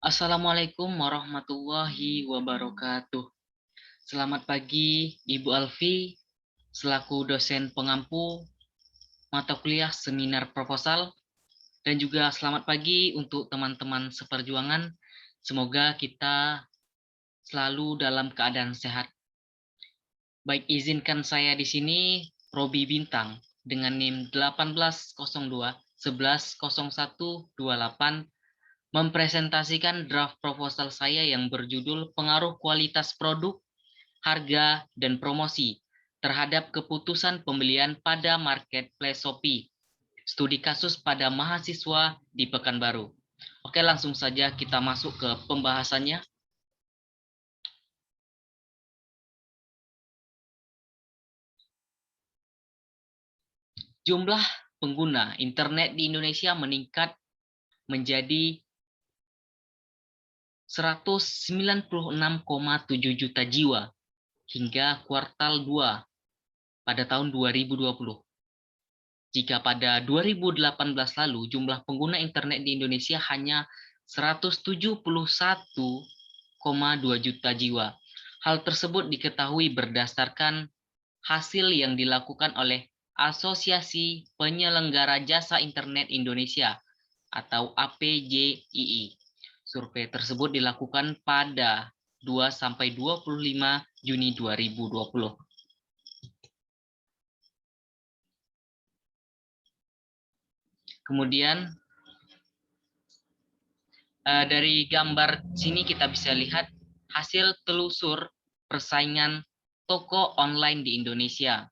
Assalamualaikum warahmatullahi wabarakatuh. Selamat pagi, Ibu Alfi, selaku dosen pengampu mata kuliah seminar proposal, dan juga selamat pagi untuk teman-teman seperjuangan. Semoga kita selalu dalam keadaan sehat. Baik, izinkan saya di sini, Robi Bintang, dengan NIM 1802 110128 mempresentasikan draft proposal saya yang berjudul Pengaruh Kualitas Produk, Harga, dan Promosi terhadap keputusan pembelian pada marketplace Shopee. Studi kasus pada mahasiswa di Pekanbaru. Oke, langsung saja kita masuk ke pembahasannya. Jumlah pengguna internet di Indonesia meningkat menjadi 196,7 juta jiwa hingga kuartal 2 pada tahun 2020. Jika pada 2018 lalu jumlah pengguna internet di Indonesia hanya 171,2 juta jiwa. Hal tersebut diketahui berdasarkan hasil yang dilakukan oleh Asosiasi Penyelenggara Jasa Internet Indonesia atau APJII. Survei tersebut dilakukan pada 2-25 Juni 2020. Kemudian dari gambar sini kita bisa lihat hasil telusur persaingan toko online di Indonesia.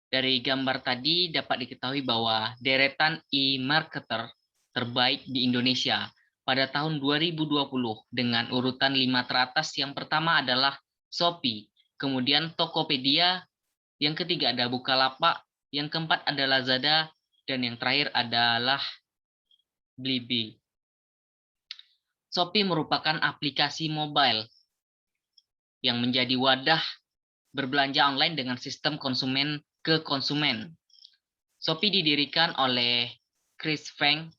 Dari gambar tadi dapat diketahui bahwa deretan e-marketer terbaik di Indonesia pada tahun 2020 dengan urutan 5 teratas. Yang pertama adalah Shopee, kemudian Tokopedia, yang ketiga ada Bukalapak, yang keempat adalah Lazada, dan yang terakhir adalah Blibli. Shopee merupakan aplikasi mobile yang menjadi wadah berbelanja online dengan sistem konsumen ke konsumen. Shopee didirikan oleh Chris Feng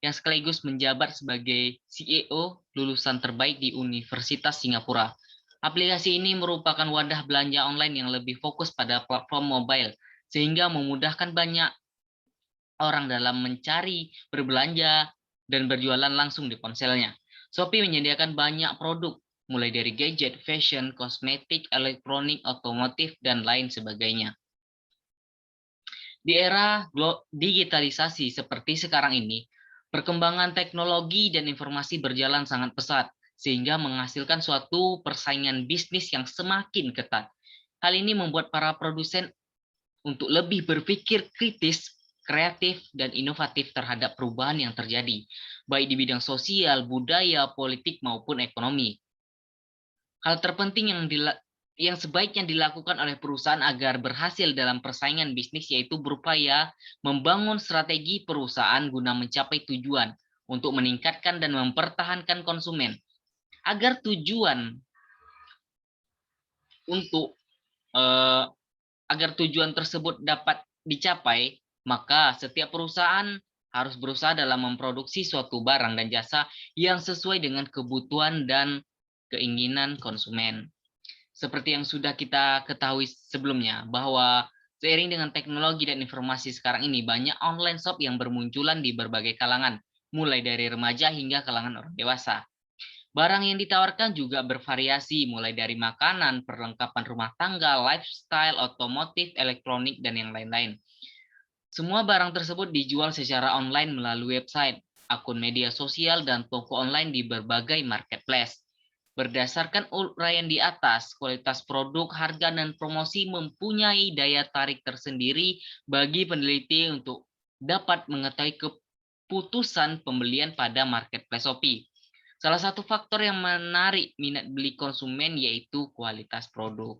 yang sekaligus menjabat sebagai CEO lulusan terbaik di Universitas Singapura. Aplikasi ini merupakan wadah belanja online yang lebih fokus pada platform mobile, sehingga memudahkan banyak orang dalam mencari, berbelanja, dan berjualan langsung di ponselnya. Shopee menyediakan banyak produk, mulai dari gadget, fashion, kosmetik, elektronik, otomotif, dan lain sebagainya. Di era digitalisasi seperti sekarang ini, perkembangan teknologi dan informasi berjalan sangat pesat, sehingga menghasilkan suatu persaingan bisnis yang semakin ketat. Hal ini membuat para produsen untuk lebih berpikir kritis, kreatif, dan inovatif terhadap perubahan yang terjadi, baik di bidang sosial, budaya, politik, maupun ekonomi. Hal terpenting yang sebaiknya dilakukan oleh perusahaan agar berhasil dalam persaingan bisnis yaitu berupaya membangun strategi perusahaan guna mencapai tujuan untuk meningkatkan dan mempertahankan konsumen. Agar tujuan untuk agar tujuan tersebut dapat dicapai, maka setiap perusahaan harus berusaha dalam memproduksi suatu barang dan jasa yang sesuai dengan kebutuhan dan keinginan konsumen. Seperti yang sudah kita ketahui sebelumnya, bahwa seiring dengan teknologi dan informasi sekarang ini, banyak online shop yang bermunculan di berbagai kalangan, mulai dari remaja hingga kalangan orang dewasa. Barang yang ditawarkan juga bervariasi, mulai dari makanan, perlengkapan rumah tangga, lifestyle, otomotif, elektronik, dan yang lain-lain. Semua barang tersebut dijual secara online melalui website, akun media sosial, dan toko online di berbagai marketplace. Berdasarkan uraian di atas, kualitas produk, harga, dan promosi mempunyai daya tarik tersendiri bagi peneliti untuk dapat mengetahui keputusan pembelian pada marketplace Shopee. Salah satu faktor yang menarik minat beli konsumen yaitu kualitas produk.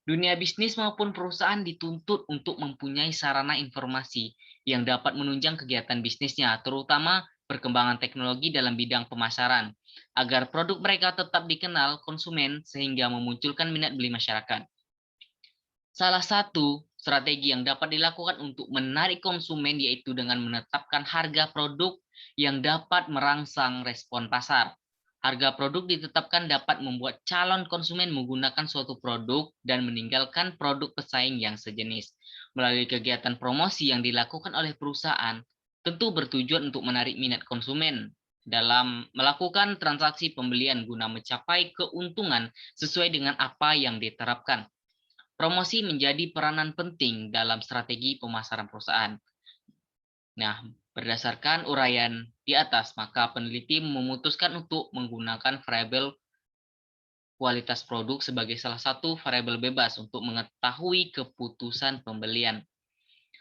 Dunia bisnis maupun perusahaan dituntut untuk mempunyai sarana informasi yang dapat menunjang kegiatan bisnisnya, terutama perkembangan teknologi dalam bidang pemasaran, agar produk mereka tetap dikenal konsumen sehingga memunculkan minat beli masyarakat. Salah satu Strategi yang dapat dilakukan untuk menarik konsumen yaitu dengan menetapkan harga produk yang dapat merangsang respon pasar. Harga produk ditetapkan dapat membuat calon konsumen menggunakan suatu produk dan meninggalkan produk pesaing yang sejenis. Melalui kegiatan promosi yang dilakukan oleh perusahaan, tentu bertujuan untuk menarik minat konsumen dalam melakukan transaksi pembelian guna mencapai keuntungan sesuai dengan apa yang diterapkan. Promosi menjadi peranan penting dalam strategi pemasaran perusahaan. Nah, berdasarkan uraian di atas, maka peneliti memutuskan untuk menggunakan variabel kualitas produk sebagai salah satu variabel bebas untuk mengetahui keputusan pembelian.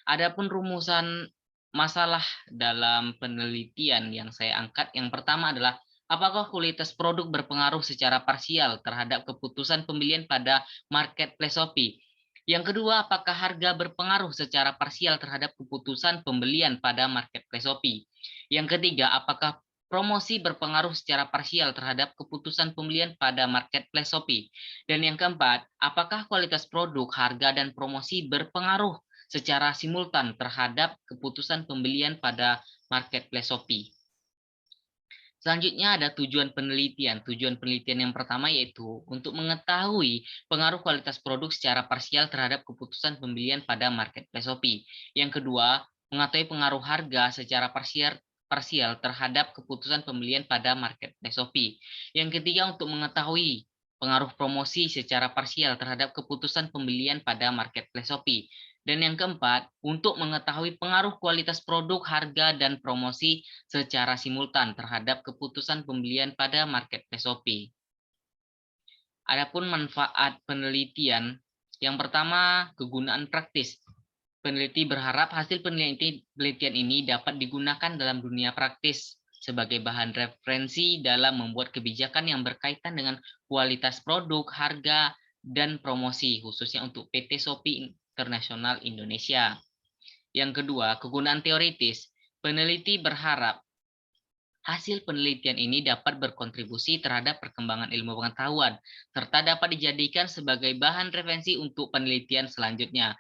Adapun rumusan masalah dalam penelitian yang saya angkat, yang pertama adalah apakah kualitas produk berpengaruh secara parsial terhadap keputusan pembelian pada marketplace Shopee? Yang kedua, apakah harga berpengaruh secara parsial terhadap keputusan pembelian pada marketplace Shopee? Yang ketiga, apakah promosi berpengaruh secara parsial terhadap keputusan pembelian pada marketplace Shopee? Dan yang keempat, apakah kualitas produk, harga, dan promosi berpengaruh secara simultan terhadap keputusan pembelian pada marketplace Shopee? Selanjutnya ada tujuan penelitian. Tujuan penelitian yang pertama yaitu untuk mengetahui pengaruh kualitas produk secara parsial terhadap keputusan pembelian pada marketplace Shopee. Yang kedua, mengetahui pengaruh harga secara parsial terhadap keputusan pembelian pada marketplace Shopee. Yang ketiga, untuk mengetahui pengaruh promosi secara parsial terhadap keputusan pembelian pada marketplace Shopee. Dan yang keempat, untuk mengetahui pengaruh kualitas produk, harga, dan promosi secara simultan terhadap keputusan pembelian pada marketplace Shopee. Adapun manfaat penelitian, yang pertama, kegunaan praktis. Peneliti berharap hasil penelitian ini dapat digunakan dalam dunia praktis sebagai bahan referensi dalam membuat kebijakan yang berkaitan dengan kualitas produk, harga, dan promosi, khususnya untuk PT Shopee Internasional Indonesia. Yang kedua, kegunaan teoritis. Peneliti berharap hasil penelitian ini dapat berkontribusi terhadap perkembangan ilmu pengetahuan, serta dapat dijadikan sebagai bahan referensi untuk penelitian selanjutnya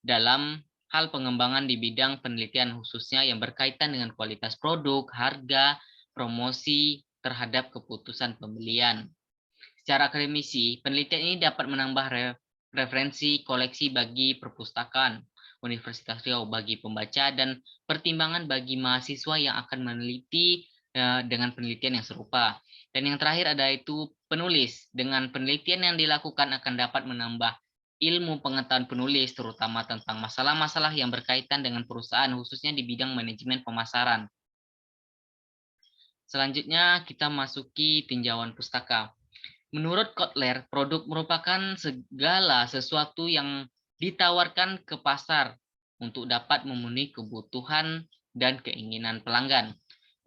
dalam hal pengembangan di bidang penelitian khususnya yang berkaitan dengan kualitas produk, harga, promosi terhadap keputusan pembelian. Secara akademisi, penelitian ini dapat menambah referensi koleksi bagi perpustakaan Universitas Riau bagi pembaca dan pertimbangan bagi mahasiswa yang akan meneliti dengan penelitian yang serupa. Dan yang terakhir ada itu penulis. Dengan penelitian yang dilakukan akan dapat menambah ilmu pengetahuan penulis terutama tentang masalah-masalah yang berkaitan dengan perusahaan khususnya di bidang manajemen pemasaran. Selanjutnya kita masuki tinjauan pustaka. Menurut Kotler, produk merupakan segala sesuatu yang ditawarkan ke pasar untuk dapat memenuhi kebutuhan dan keinginan pelanggan.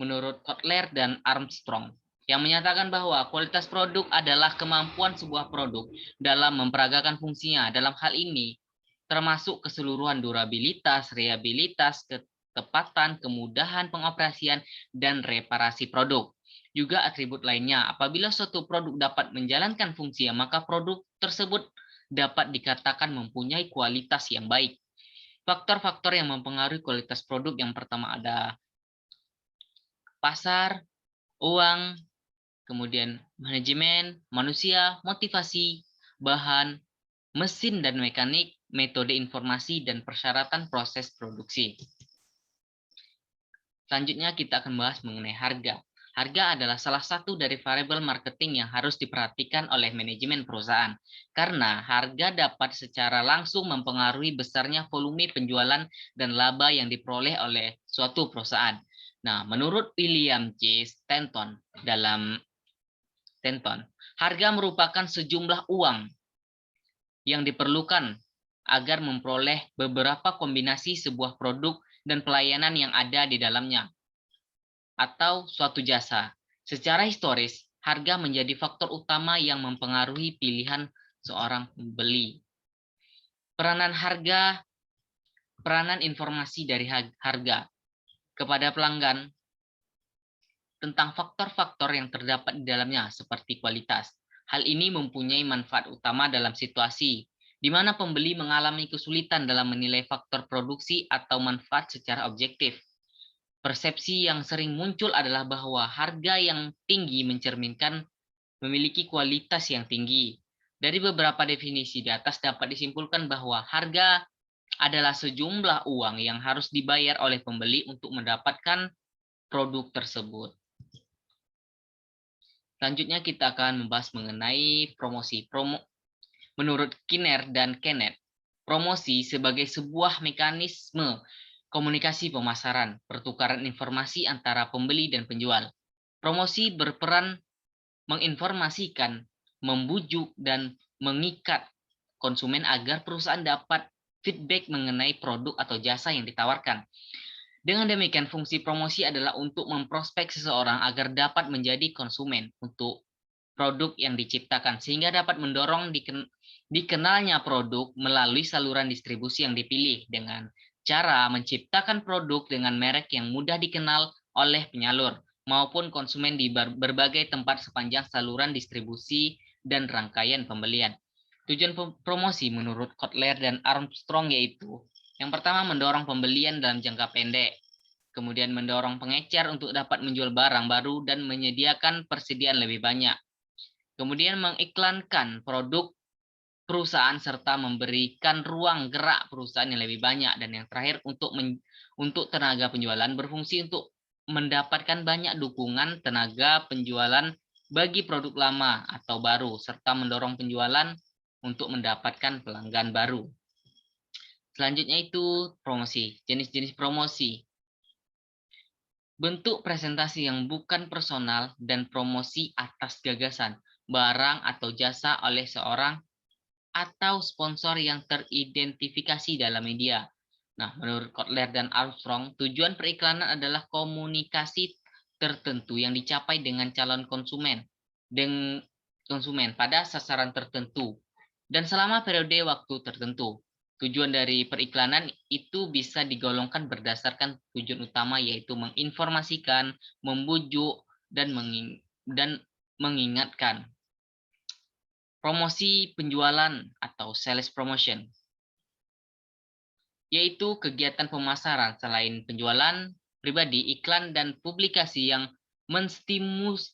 Menurut Kotler dan Armstrong, yang menyatakan bahwa kualitas produk adalah kemampuan sebuah produk dalam memperagakan fungsinya. Dalam hal ini, termasuk keseluruhan durabilitas, reliabilitas, ketepatan, kemudahan pengoperasian, dan reparasi produk. Juga atribut lainnya, apabila suatu produk dapat menjalankan fungsinya, maka produk tersebut dapat dikatakan mempunyai kualitas yang baik. Faktor-faktor yang mempengaruhi kualitas produk yang pertama ada pasar, uang, kemudian manajemen, manusia, motivasi, bahan, mesin dan mekanik, metode informasi, dan persyaratan proses produksi. Selanjutnya kita akan bahas mengenai harga. Harga adalah salah satu dari variabel marketing yang harus diperhatikan oleh manajemen perusahaan, karena harga dapat secara langsung mempengaruhi besarnya volume penjualan dan laba yang diperoleh oleh suatu perusahaan. Nah, menurut William J. Stanton, harga merupakan sejumlah uang yang diperlukan agar memperoleh beberapa kombinasi sebuah produk dan pelayanan yang ada di dalamnya, atau suatu jasa. Secara historis, harga menjadi faktor utama yang mempengaruhi pilihan seorang pembeli. Peranan informasi dari harga kepada pelanggan tentang faktor-faktor yang terdapat di dalamnya seperti kualitas. Hal ini mempunyai manfaat utama dalam situasi di mana pembeli mengalami kesulitan dalam menilai faktor produksi atau manfaat secara objektif. Persepsi yang sering muncul adalah bahwa harga yang tinggi mencerminkan memiliki kualitas yang tinggi. Dari beberapa definisi di atas dapat disimpulkan bahwa harga adalah sejumlah uang yang harus dibayar oleh pembeli untuk mendapatkan produk tersebut. Selanjutnya kita akan membahas mengenai promosi. Menurut Kinner dan Kenneth, promosi sebagai sebuah mekanisme komunikasi pemasaran, pertukaran informasi antara pembeli dan penjual. Promosi berperan menginformasikan, membujuk, dan mengikat konsumen agar perusahaan dapat feedback mengenai produk atau jasa yang ditawarkan. Dengan demikian, fungsi promosi adalah untuk memprospek seseorang agar dapat menjadi konsumen untuk produk yang diciptakan, sehingga dapat mendorong dikenalnya produk melalui saluran distribusi yang dipilih dengan cara menciptakan produk dengan merek yang mudah dikenal oleh penyalur maupun konsumen di berbagai tempat sepanjang saluran distribusi dan rangkaian pembelian. Tujuan promosi menurut Kotler dan Armstrong yaitu yang pertama, mendorong pembelian dalam jangka pendek. Kemudian mendorong pengecer untuk dapat menjual barang baru dan menyediakan persediaan lebih banyak. Kemudian mengiklankan produk perusahaan serta memberikan ruang gerak perusahaan yang lebih banyak. Dan yang terakhir, untuk tenaga penjualan berfungsi untuk mendapatkan banyak dukungan tenaga penjualan bagi produk lama atau baru, serta mendorong penjualan untuk mendapatkan pelanggan baru. Selanjutnya itu promosi, jenis-jenis promosi. Bentuk presentasi yang bukan personal dan promosi atas gagasan, barang atau jasa oleh seorang atau sponsor yang teridentifikasi dalam media. Nah, menurut Kotler dan Armstrong, tujuan periklanan adalah komunikasi tertentu yang dicapai dengan calon konsumen pada sasaran tertentu dan selama periode waktu tertentu. Tujuan dari periklanan itu bisa digolongkan berdasarkan tujuan utama, yaitu menginformasikan, membujuk, dan mengingatkan. Promosi penjualan atau sales promotion, yaitu kegiatan pemasaran selain penjualan pribadi, iklan, dan publikasi yang menstimulasi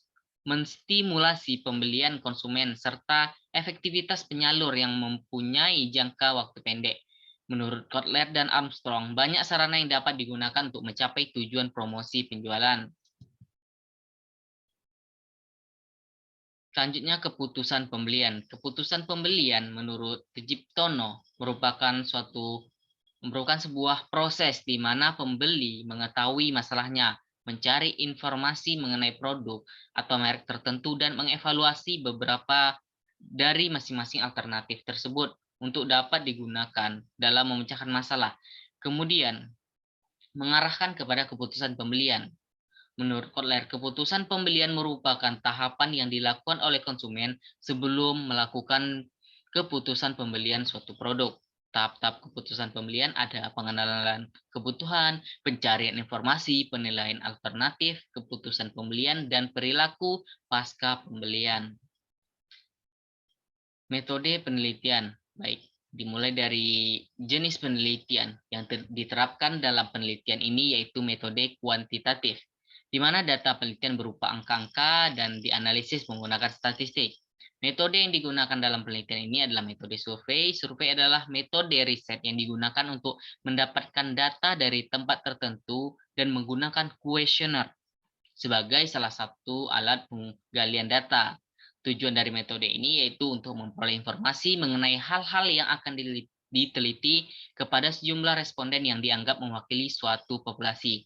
pembelian konsumen, serta efektivitas penyalur yang mempunyai jangka waktu pendek. Menurut Kotler dan Armstrong, banyak sarana yang dapat digunakan untuk mencapai tujuan promosi penjualan. Selanjutnya, keputusan pembelian. Keputusan pembelian menurut Tejiptono merupakan sebuah proses di mana pembeli mengetahui masalahnya, mencari informasi mengenai produk atau merek tertentu, dan mengevaluasi beberapa dari masing-masing alternatif tersebut untuk dapat digunakan dalam memecahkan masalah. Kemudian, mengarahkan kepada keputusan pembelian. Menurut Kotler, keputusan pembelian merupakan tahapan yang dilakukan oleh konsumen sebelum melakukan keputusan pembelian suatu produk. Tahap-tahap keputusan pembelian ada pengenalan kebutuhan, pencarian informasi, penilaian alternatif, keputusan pembelian, dan perilaku pasca pembelian. Metode penelitian, baik, dimulai dari jenis penelitian yang diterapkan dalam penelitian ini, yaitu metode kuantitatif, di mana data penelitian berupa angka-angka dan dianalisis menggunakan statistik. Metode yang digunakan dalam penelitian ini adalah metode survei. Survei adalah metode riset yang digunakan untuk mendapatkan data dari tempat tertentu dan menggunakan kuesioner sebagai salah satu alat penggalian data. Tujuan dari metode ini yaitu untuk memperoleh informasi mengenai hal-hal yang akan diteliti kepada sejumlah responden yang dianggap mewakili suatu populasi.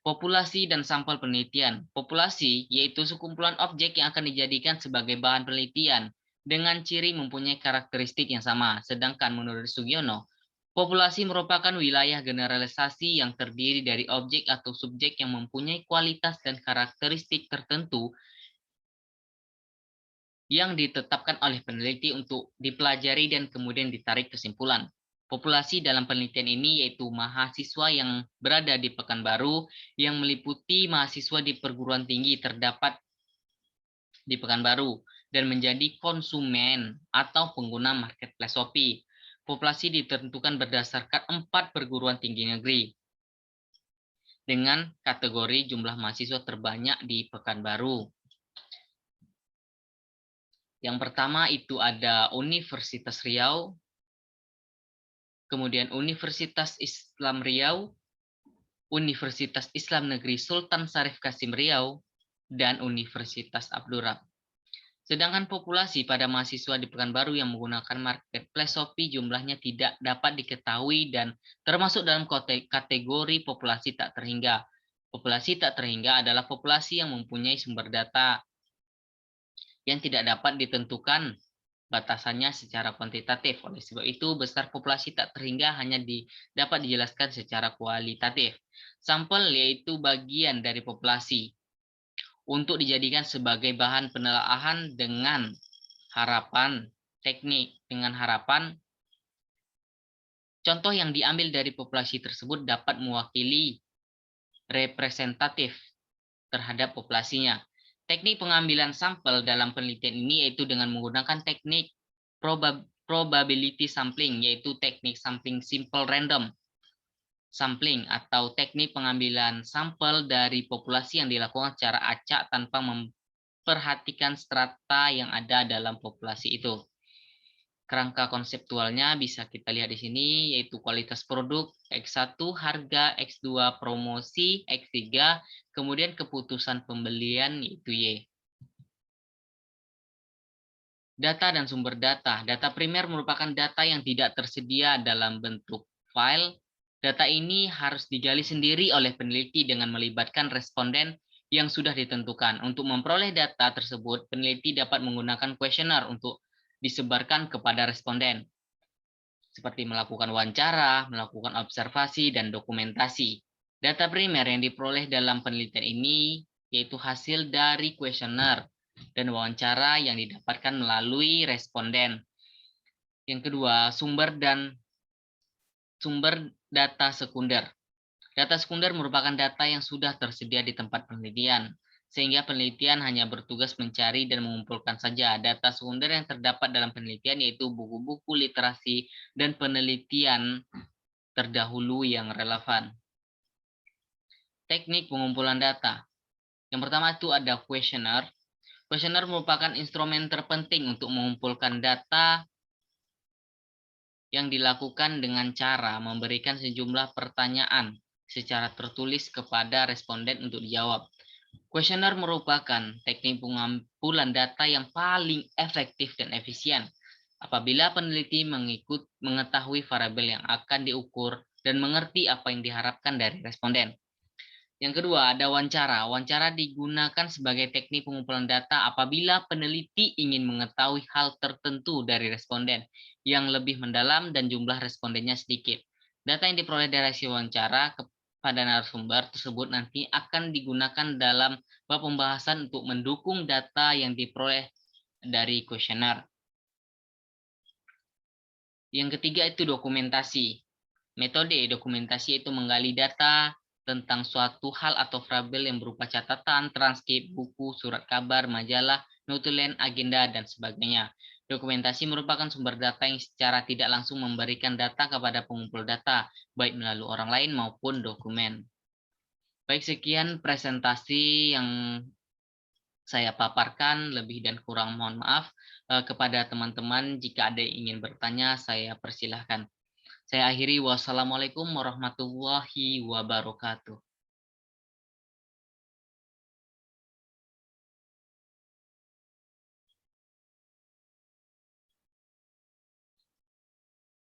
Populasi dan sampel penelitian. Populasi yaitu sekumpulan objek yang akan dijadikan sebagai bahan penelitian dengan ciri mempunyai karakteristik yang sama. Sedangkan menurut Sugiono, populasi merupakan wilayah generalisasi yang terdiri dari objek atau subjek yang mempunyai kualitas dan karakteristik tertentu yang ditetapkan oleh peneliti untuk dipelajari dan kemudian ditarik kesimpulan. Populasi dalam penelitian ini yaitu mahasiswa yang berada di Pekanbaru, yang meliputi mahasiswa di perguruan tinggi terdapat di Pekanbaru, dan menjadi konsumen atau pengguna marketplace Shopee. Populasi ditentukan berdasarkan 4 perguruan tinggi negeri dengan kategori jumlah mahasiswa terbanyak di Pekanbaru. Yang pertama itu ada Universitas Riau, kemudian Universitas Islam Riau, Universitas Islam Negeri Sultan Syarif Kasim Riau, dan Universitas Abdurrahman. Sedangkan populasi pada mahasiswa di Pekanbaru yang menggunakan marketplace Shopee jumlahnya tidak dapat diketahui dan termasuk dalam kategori populasi tak terhingga. Populasi tak terhingga adalah populasi yang mempunyai sumber data yang tidak dapat ditentukan batasannya secara kuantitatif. Oleh sebab itu, besar populasi tak terhingga hanya dapat dijelaskan secara kualitatif. Sampel yaitu bagian dari populasi untuk dijadikan sebagai bahan penelaahan dengan harapan contoh yang diambil dari populasi tersebut dapat mewakili representatif terhadap populasinya. Teknik pengambilan sampel dalam penelitian ini yaitu dengan menggunakan teknik probability sampling, yaitu teknik sampling simple random sampling atau teknik pengambilan sampel dari populasi yang dilakukan secara acak tanpa memperhatikan strata yang ada dalam populasi itu. Kerangka konseptualnya bisa kita lihat di sini, yaitu kualitas produk, X1 harga, X2 promosi, X3 kemudian keputusan pembelian, yaitu Y. Data dan sumber data. Data primer merupakan data yang tidak tersedia dalam bentuk file. Data ini harus digali sendiri oleh peneliti dengan melibatkan responden yang sudah ditentukan. Untuk memperoleh data tersebut, peneliti dapat menggunakan kuesioner untuk disebarkan kepada responden, seperti melakukan wawancara, melakukan observasi, dan dokumentasi. Data primer yang diperoleh dalam penelitian ini yaitu hasil dari kuesioner dan wawancara yang didapatkan melalui responden. Yang kedua, sumber data sekunder. Data sekunder merupakan data yang sudah tersedia di tempat penelitian, sehingga penelitian hanya bertugas mencari dan mengumpulkan saja. Data sekunder yang terdapat dalam penelitian yaitu buku-buku literasi dan penelitian terdahulu yang relevan. Teknik pengumpulan data. Yang pertama itu ada kuesioner. Kuesioner merupakan instrumen terpenting untuk mengumpulkan data yang dilakukan dengan cara memberikan sejumlah pertanyaan secara tertulis kepada responden untuk dijawab. Kuesioner merupakan teknik pengumpulan data yang paling efektif dan efisien apabila peneliti mengetahui variabel yang akan diukur dan mengerti apa yang diharapkan dari responden. Yang kedua, ada wawancara. Wawancara digunakan sebagai teknik pengumpulan data apabila peneliti ingin mengetahui hal tertentu dari responden yang lebih mendalam dan jumlah respondennya sedikit. Data yang diperoleh dari hasil wawancara kepada narasumber tersebut nanti akan digunakan dalam bab pembahasan untuk mendukung data yang diperoleh dari kuesioner. Yang ketiga itu dokumentasi. Metode dokumentasi itu menggali data tentang suatu hal atau variabel yang berupa catatan, transkrip, buku, surat kabar, majalah, notulen, agenda, dan sebagainya. Dokumentasi merupakan sumber data yang secara tidak langsung memberikan data kepada pengumpul data, baik melalui orang lain maupun dokumen. Baik, sekian presentasi yang saya paparkan, lebih dan kurang mohon maaf. Kepada teman-teman, jika ada yang ingin bertanya, saya persilahkan. Saya akhiri, wassalamualaikum warahmatullahi wabarakatuh.